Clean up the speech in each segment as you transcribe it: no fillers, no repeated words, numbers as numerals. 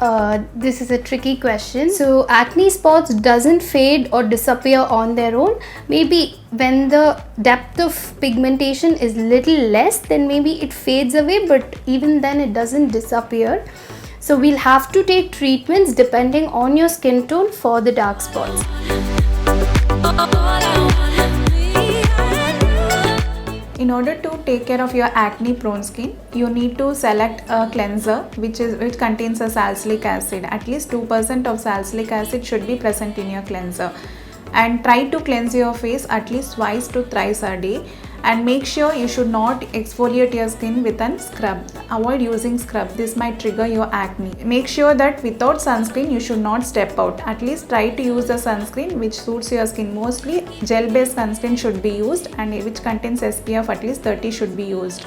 This is a tricky question. So acne spots doesn't fade or disappear on their own. Maybe when the depth of pigmentation is little less, then maybe it fades away, but even then it doesn't disappear. So we'll have to take treatments depending on your skin tone for the dark spots. In order to take care of your acne prone skin, you need to select a cleanser which contains a salicylic acid. At least 2% of salicylic acid should be present in your cleanser. And try to cleanse your face at least twice to thrice a day. And make sure you should not exfoliate your skin with a scrub. Avoid using scrub. This might trigger your acne. Make sure that without sunscreen you should not step out. At least try to use the sunscreen which suits your skin. Mostly gel based sunscreen should be used, and which contains SPF at least 30 should be used.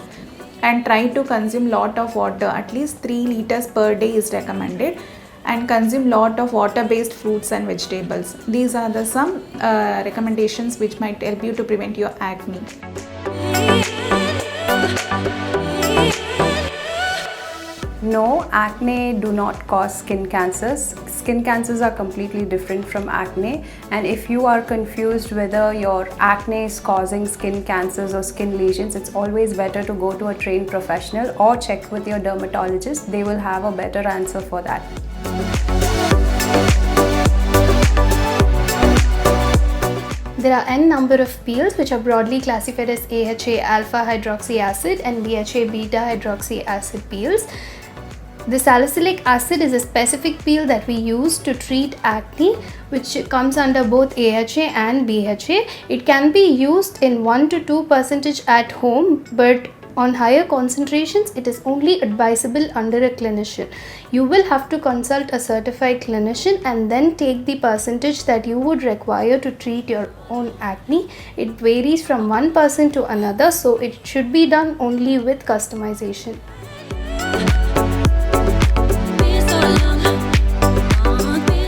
And try to consume lot of water. At least 3 liters per day is recommended. And consume lot of water based fruits and vegetables. These are the some recommendations which might help you to prevent your acne. No, acne do not cause skin cancers. Skin cancers are completely different from acne, and if you are confused whether your acne is causing skin cancers or skin lesions, it's always better to go to a trained professional or check with your dermatologist. They will have a better answer for that. There are n number of peels which are broadly classified as AHA alpha hydroxy acid and BHA beta hydroxy acid peels. The salicylic acid is a specific peel that we use to treat acne, which comes under both AHA and BHA. It can be used in 1 to 2% at home, but on higher concentrations, it is only advisable under a clinician. You will have to consult a certified clinician and then take the percentage that you would require to treat your own acne. It varies from one person to another, so it should be done only with customization.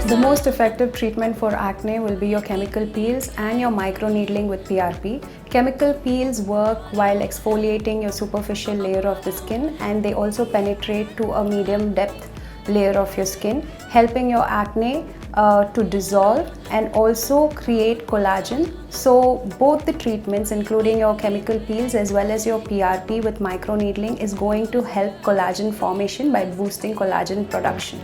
The most effective treatment for acne will be your chemical peels and your microneedling with PRP. Chemical peels work while exfoliating your superficial layer of the skin, and they also penetrate to a medium depth layer of your skin, helping your acne to dissolve and also create collagen. So both the treatments, including your chemical peels as well as your PRP with microneedling, is going to help collagen formation by boosting collagen production.